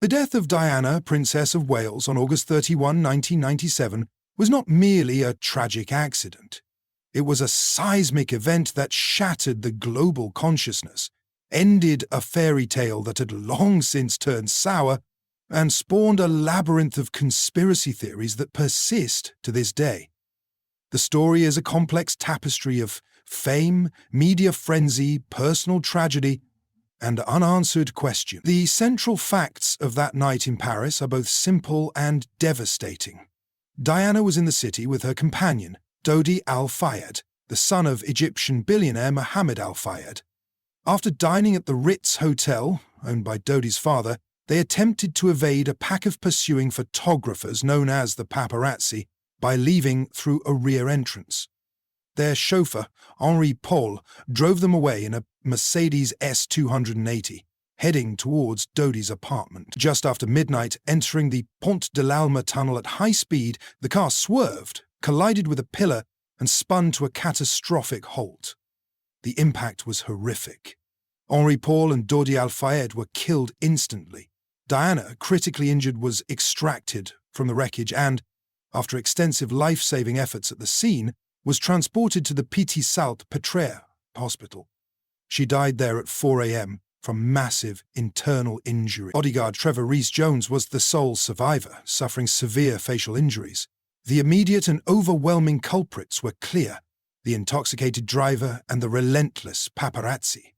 The death of Diana, Princess of Wales, on August 31, 1997, was not merely a tragic accident. It was a seismic event that shattered the global consciousness, ended a fairy tale that had long since turned sour, and spawned a labyrinth of conspiracy theories that persist to this day. The story is a complex tapestry of fame, media frenzy, personal tragedy, and unanswered questions. The central facts of that night in Paris are both simple and devastating. Diana was in the city with her companion, Dodi Al-Fayed, the son of Egyptian billionaire Mohammed Al-Fayed. After dining at the Ritz Hotel, owned by Dodi's father, they attempted to evade a pack of pursuing photographers known as the paparazzi by leaving through a rear entrance. Their chauffeur, Henri Paul, drove them away in a Mercedes S280, heading towards Dodi's apartment. Just after midnight, entering the Pont de l'Alma tunnel at high speed, the car swerved, collided with a pillar, and spun to a catastrophic halt. The impact was horrific. Henri Paul and Dodi Al-Fayed were killed instantly. Diana, critically injured, was extracted from the wreckage and, after extensive life-saving efforts at the scene, was transported to the Petit Salpêtrière hospital. She died there at 4 a.m. from massive internal injury. Bodyguard Trevor Rees-Jones was the sole survivor, suffering severe facial injuries. The immediate and overwhelming culprits were clear: the intoxicated driver and the relentless paparazzi.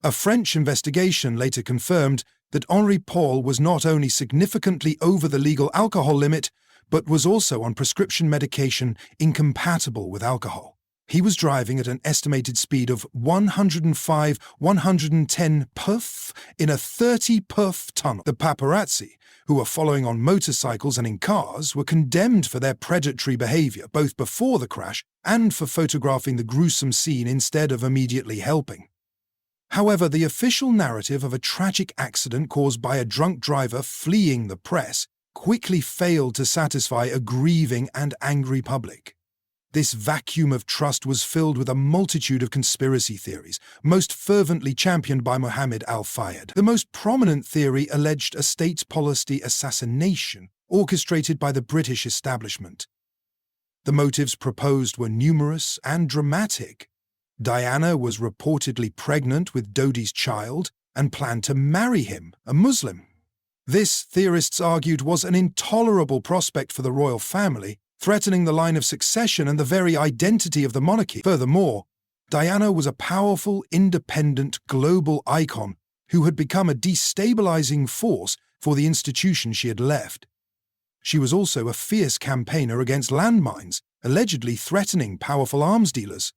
A French investigation later confirmed that Henri Paul was not only significantly over the legal alcohol limit, but was also on prescription medication incompatible with alcohol. He was driving at an estimated speed of 105-110 puff in a 30-puff tunnel. The paparazzi, who were following on motorcycles and in cars, were condemned for their predatory behavior, both before the crash and for photographing the gruesome scene instead of immediately helping. However, the official narrative of a tragic accident caused by a drunk driver fleeing the press quickly failed to satisfy a grieving and angry public. This vacuum of trust was filled with a multitude of conspiracy theories, most fervently championed by Mohammed Al-Fayed. The most prominent theory alleged a state policy assassination orchestrated by the British establishment. The motives proposed were numerous and dramatic. Diana was reportedly pregnant with Dodi's child and planned to marry him, a Muslim. This, theorists argued, was an intolerable prospect for the royal family, threatening the line of succession and the very identity of the monarchy. Furthermore, Diana was a powerful, independent, global icon who had become a destabilizing force for the institution she had left. She was also a fierce campaigner against landmines, allegedly threatening powerful arms dealers.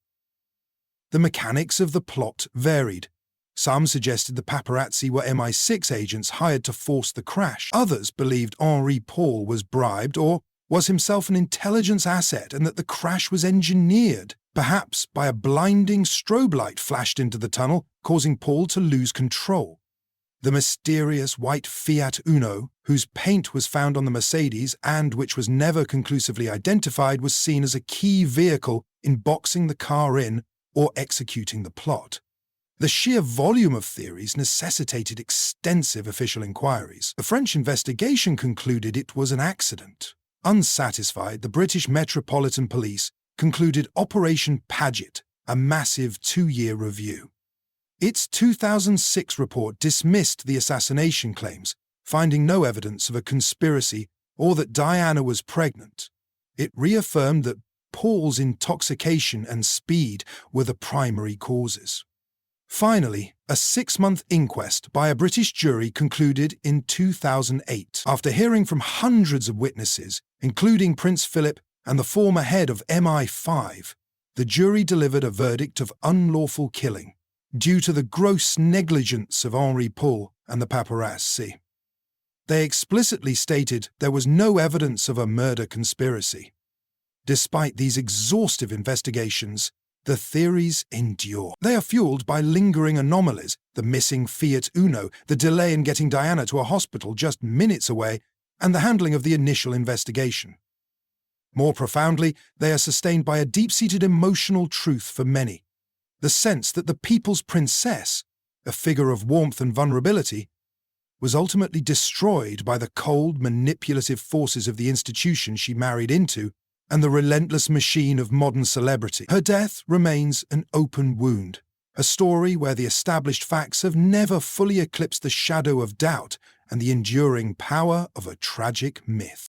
The mechanics of the plot varied. Some suggested the paparazzi were MI6 agents hired to force the crash. Others believed Henri Paul was bribed or was himself an intelligence asset and that the crash was engineered, perhaps by a blinding strobe light flashed into the tunnel, causing Paul to lose control. The mysterious white Fiat Uno, whose paint was found on the Mercedes and which was never conclusively identified, was seen as a key vehicle in boxing the car in or executing the plot. The sheer volume of theories necessitated extensive official inquiries. The French investigation concluded it was an accident. Unsatisfied, the British Metropolitan Police concluded Operation Paget, a massive 2-year review. Its 2006 report dismissed the assassination claims, finding no evidence of a conspiracy or that Diana was pregnant. It reaffirmed that Paul's intoxication and speed were the primary causes. Finally, a 6-month inquest by a British jury concluded in 2008. After hearing from hundreds of witnesses, including Prince Philip and the former head of MI5, the jury delivered a verdict of unlawful killing due to the gross negligence of Henri Paul and the paparazzi. They explicitly stated there was no evidence of a murder conspiracy. Despite these exhaustive investigations, the theories endure. They are fueled by lingering anomalies: the missing Fiat Uno, the delay in getting Diana to a hospital just minutes away, and the handling of the initial investigation. More profoundly, they are sustained by a deep-seated emotional truth for many: the sense that the people's princess, a figure of warmth and vulnerability, was ultimately destroyed by the cold, manipulative forces of the institution she married into and the relentless machine of modern celebrity. Her death remains an open wound, a story where the established facts have never fully eclipsed the shadow of doubt and the enduring power of a tragic myth.